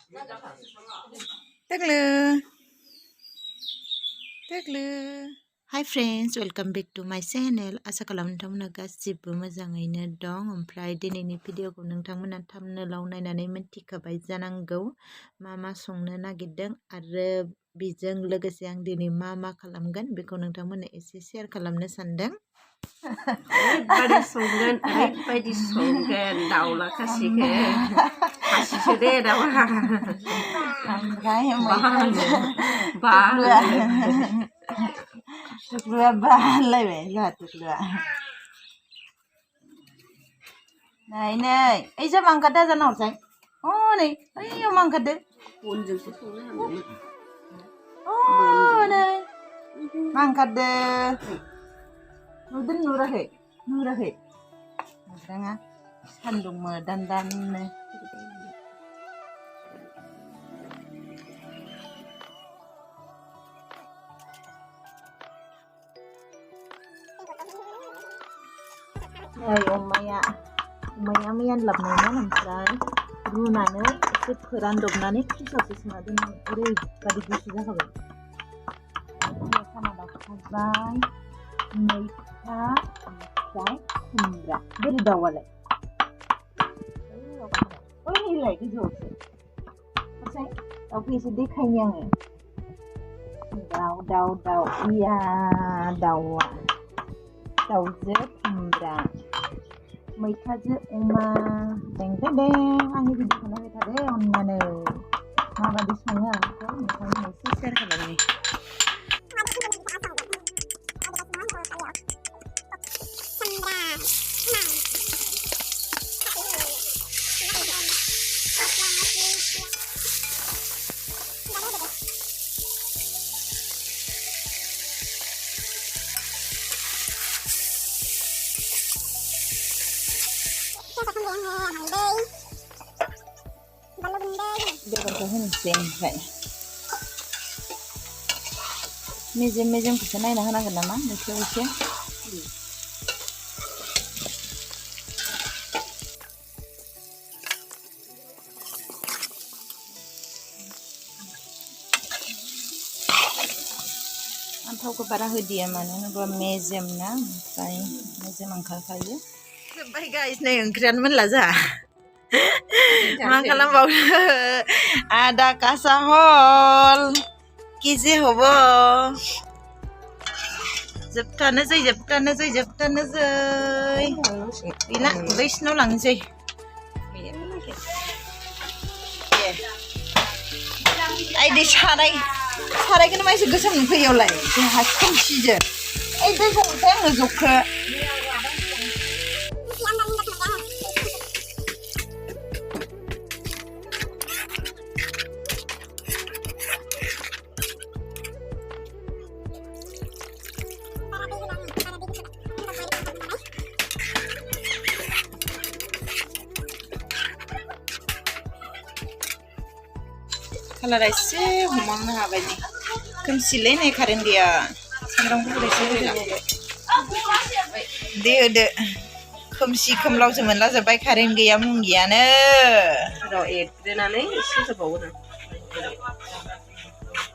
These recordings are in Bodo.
Teglu. Teglu. Hi friends, welcome back to my channel. Asa खालामो नोंथांमोना गासिबो मोजाङैनो दं। ओमफ्राय दिनैनि भिडिअखौ नोंथांमोना थाम्बनेलाव नायनानै मिन्थिखाबाय जानांगौ मा संनो नागिरदों आरो बेजों लोगोसे आं दिनै मा खालामगोन बेखौ नोंथांमोननो एसे शेयार खालामनो सानदों। ओरैबायदि संगोन दाउला खासिखौ खासिसो दे दाउआ ओमफ्राय तुकलुआ बालायबाय जोंहा तुकलुआ नै ओइ जामा ओंखारदो जाना हरसाय नै ओइयाव मा ओंखारदो बनजोंसो संनो हागौमोन नै मा ओंखारदो नुराखै नुदोङा सान्दुं मोदानदाननो अमाया मैया लाबोनायमोन ओमफ्राय रुनानै एसे फोरानदबनानै फ्रिजआवसो सोना दोननाय ओरैबादि गुसु जाखाबाय साना दावखाबाय मैथा ओमफ्राय खुमब्रा बोरै दाउआलाय नैलाय गोजौआवसो ओमफ्राय दाउखौ एसे देखायनि आङो दाउ इया दाउआ दाउजो खुमब्रा मैथाजो अमा दें आंनि भिडिअखौ नायबाय थादो अननानै माबायदि सङो आं बेखौ नोंथांमोननो एसे शेयार खालामनि बेगरखौ होनोसै ओमफ्राय मेजेमखौसो नायना होनांगोन नामा बेखौ एसे आं थावखौ बारा होदिया मानो होनोब्ला मेजेम ना ओमफ्राय मेजेम ओंखारखायो जोब्बाय गाइस नै ओंख्रियानो मोनला जोंहा मा खालामबावनो आदा कासा हल केजि हब जोबथानोसै गैला बैसिनाव लांनोसै आइदै सारायखौनो मा एसे गोसोम नुफैयावलाय जोंहा खोमसिजों ओइ दैखौ हरसाय आंनो जगखो कालारा एसे हमहांनो हाबाय नै खोमसिलै नै कारेन्ट गैया सामब्राम गुफुर एसे होदो खोमसि खोमलावसो मोनलाजोब्बाय कारेन्ट गैया मुं गैयानो र' एरग्रोनानै एसे होबावगोन आं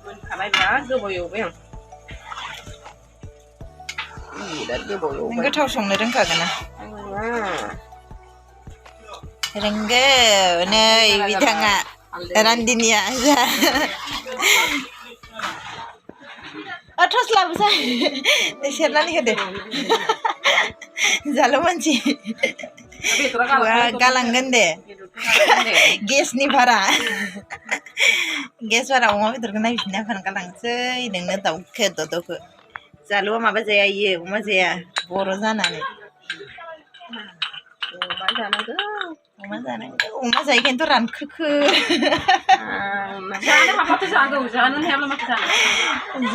मोनखाबाय बिराद गोबाव एवबाय आं बिराद गोबाव एवबाय नों गोथाव संनो रोंखागोन ना रोंगौ नै बिथाङा रान्दिनिया टर्च लाबोसाय सेरनानै होदो जाल' मानसि गालांगोन दे गेसनि भारा अमा बेदरखौ नायफिनना फान गालांसै नोंनो दाउखो दद'खो जालुआ माबा जाया इयो अमा जाया बर' जानानै अमा जायो खिन्थु रानखोखो जानो हाबाथ' जागौ जानो हायाब्ला माथो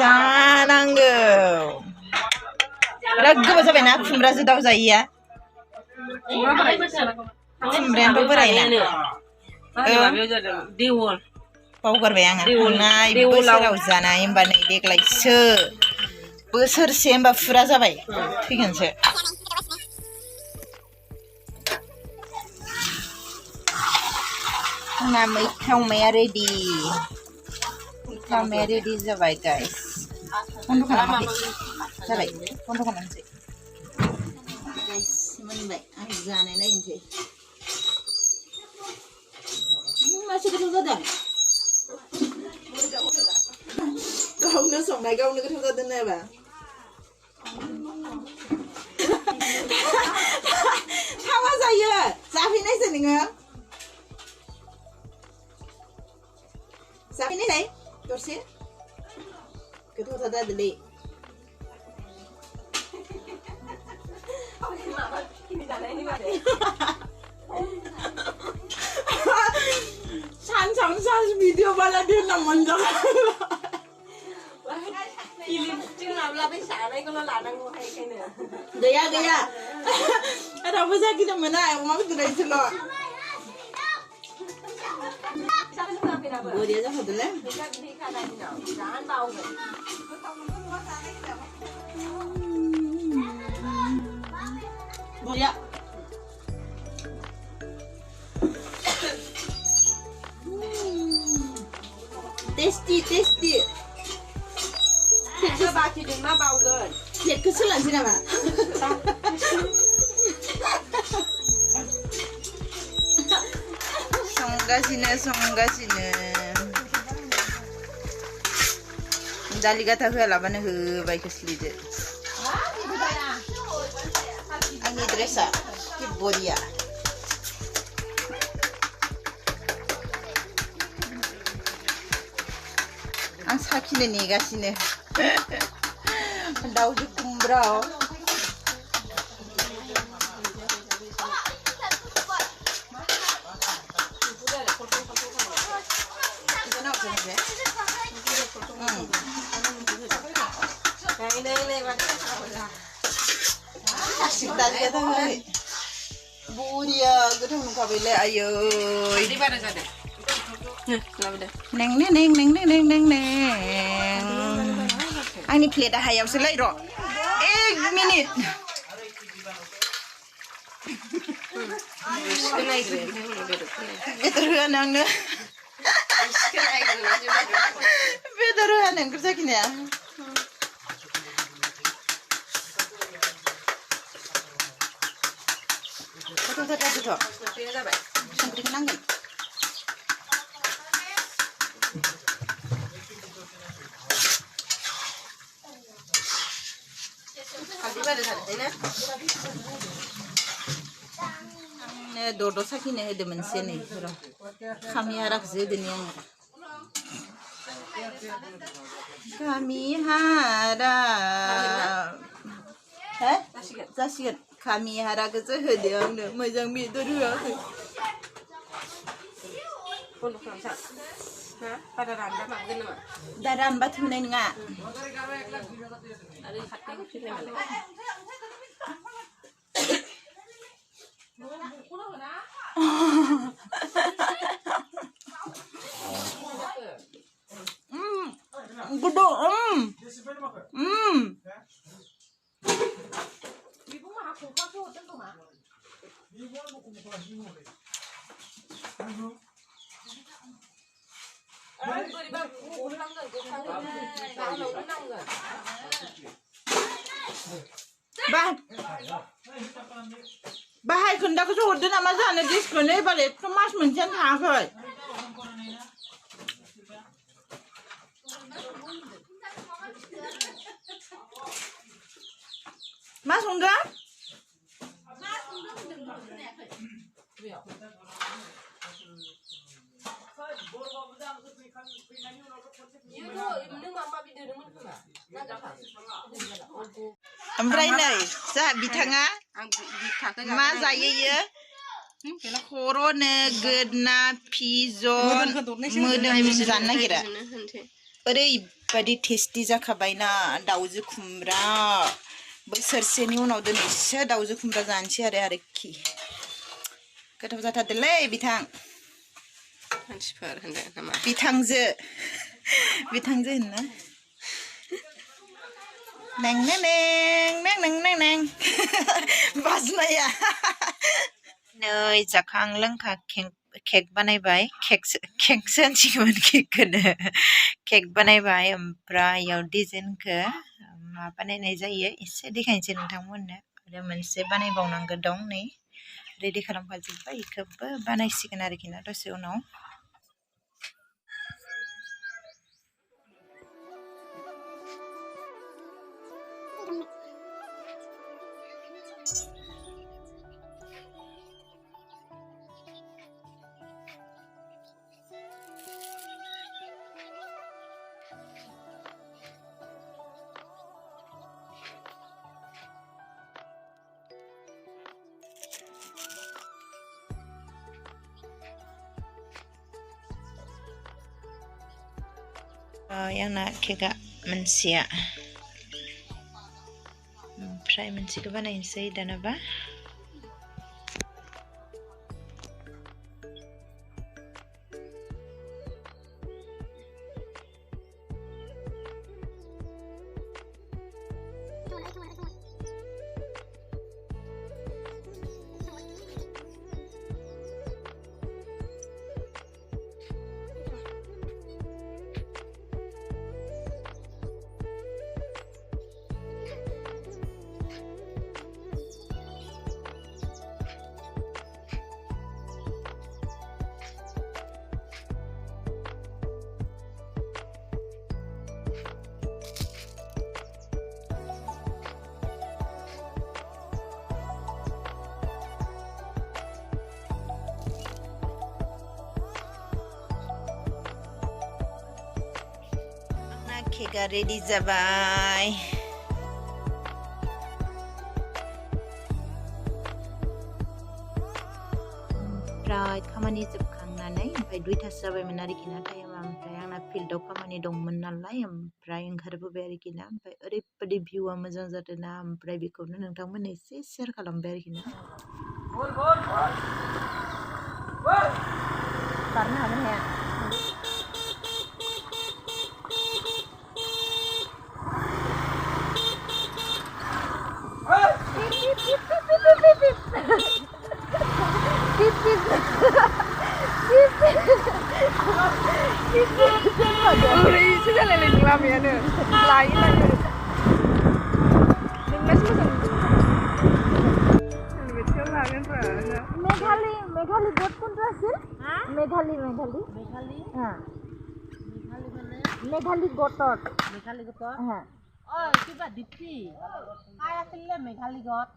जानांगौ बिराद गोबाव जाबायना खुमब्राजों दाउ जायैया खुमब्रायानोथ' बोरायना बावगारबाय आङो थांनाय बोसोराव जानाय होमबा नै देग्लायसो बोसोरसे होमबा फुरा जाबाय थैगोनसो जोंना मैथावमाया रेडि मैथावमाया रेडि जाबाय गाइस बन्द' खालामाखै जाबाय बन्द' खालामनोसै गाइस मोनबाय आं जानाय नायनोसै मासे गोथाव जादों गावनो संनाय गावनो गोथाव जादों नायबा थावा जायो जाफैनायसै नोङो जाफैनाय दरसे गोथाव जादोंलै सानसाव भिडिअ बाला दोनना मोनजाबाय गैया गैया रावबो जागिनो मोना अमा बेदर एसेल' बरिया जाखादोंलै बरिया टेस्टी टेस्टी प्लेटखौ बाखिदों मा बावगोन प्लेटखौ सोलायनोसै नामा संगासिनो दालि गाथा होआलाबानो होबाय खोस्लिदो आंनि ड्रेसा बरिया आं साखिनो नेगासिनो दाउजो खुमब्रा बरिया गोथाव नुखाबायलै आयै नें नें नें नें नें नें नें नें आंनि प्लेटआ हायावसोलै र' 1 मिनिट बेदर होआ नोंनो बेदर होआ नोंखौ जाखिनाया संख्रिखौ नांगोन दद' साखिनो होदो मोनसे नै र' खामि हाराखौसो होदोनि आङो खामि हारा हो जासिगोन खामि हाराखौसो होदो आंनो मोजां बेदर होआखै दा रानबा थोनाय नङा gudo बाहाय खोन्दाखौसो हरदो नामा जानो डिसखौनो एबार एथ' मास मोनसेयानो थाङाखै मा संदों ओमफ्राय नै जा बिथाङा मा जायो इयो खर'नो गोदना फिजन मोदोम जानो नागिरा ओरैबायदि टेस्टि जाखाबायना दाउजो खुमब्रा बोसोरसेनि उनाव दिनैसो दाउजो खुमब्रा जानोसै आरोखि गोथाव जाथारदोंलै बिथां मानसिफोर होनदों नामा बिथांजो होनना नें नें नें नें नें नें बाजनाया नै जाखां लोंखां केक बानायबाय केकसो होनसिगौमोन केकखौनो केक बानायबाय ओमफ्राय इयाव डिजाइनखौ मा बानायनाय जायो एसे देखायनोसै नोंथांमोननो आरो मोनसे बानायबावनांगौ दं नै रेडि खालामखाजोब्बाय बेखौबो बानायसिगोन आरोखि ना दसे उनाव आंना केकआ मोनसेया ओमफ्राय मोनसेखौ बानायनोसै दानाबा केकआ रेडि जाबाय ओमफ्राय खामानि जोबखांनानै ओमफ्राय 2थासो जाबायमोन आरोखि ना टाइमा ओमफ्राय आंना फिल्डआव खामानि दंमोन नालाय ओमफ्राय ओंखारबोबाय आरोखि ना ओमफ्राय ओरैबायदि भिउआ मोजां जादों ना ओमफ्राय बेखौनो नोंथांमोननो एसे शेयार खालामबाय आरोखि ना बारनो हागोन हाया 이렇게 잘라내는 라면은 라인라면 नोंनासो मोजां मेघालि गट कोनटा আছিল मेघालि मेघालि गटत किबा दिप्ति काय आছিলে मेघालि गट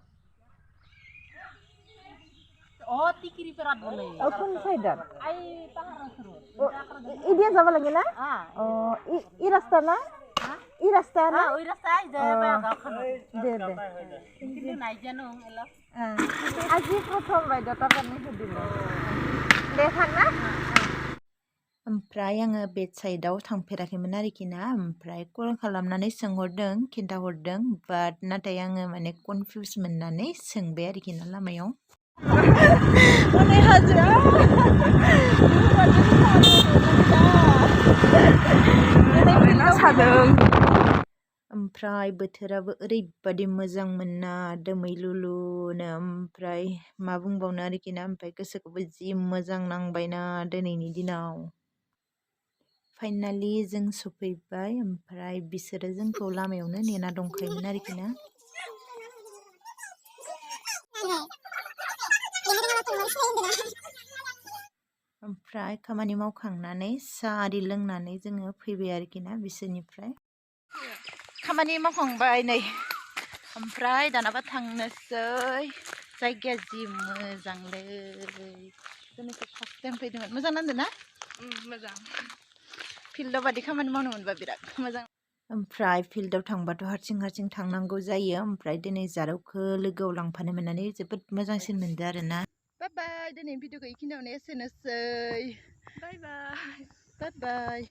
टिकिरिपारात बोले कोन साइडात आइ पाहाराव सुरु इदिया जाबा लागि ना इ रास्ता ना इ रास्ता ना ओइ रास्ता जाबा गावखान दे किन्तु नाइजानो हेलो আজি प्रथम बायद' टाकानि होदिलो दे थांना ओमफ्राय आङो बेड साइडआव थांफेराखैमोन आरोखि ना ओमफ्राय कल खालामनानै सोंहरदों खिन्थाहरदों बाट नाथाय आङो माने कनफिउस मोननानै सोंबाय आरोखि ना लामायाव हनै हाजोआ सादों ओमफ्राय बोथोराबो ओरैबादि मोजांमोन ना दोमैलुलुनो ओमफ्राय मा बुंबावनो आरोखि ना ओमफ्राय गोसोखौबो जि मोजां नांबायना दिनैनि दिनाव फाइनालि जों सफैबाय ओमफ्राय बिसोरो जोंखौ लामायावनो नेना दंखायोमोन आरोखि ना ओमफ्राय खामानि मावखांनानै साहा आरि लोंनानै जोङो फैबाय आरोखि ना बिसोरनिफ्राय खामानि मावखांबाय नै ओमफ्राय दानाबा थांनोसै जायगाया जि मोजांलै जोंनिखौ फार्स्ट टाइम फैदोंमोन मोजां नांदों ना मोजां फिल्डआव बादि खामानि मावनो मोनबा बिराद मोजां ओमफ्राय फिल्डआव थांबाथ' हारसिं थांनांगौ जायो ओमफ्राय दिनै जारौखौ लोगोआव लांफानो मोननानै जोबोद मोजांसिन मोनदों आरोना बाय बाय दिनै भिडिअखौ बेखिनियावनो एसेनोसै बाय बाय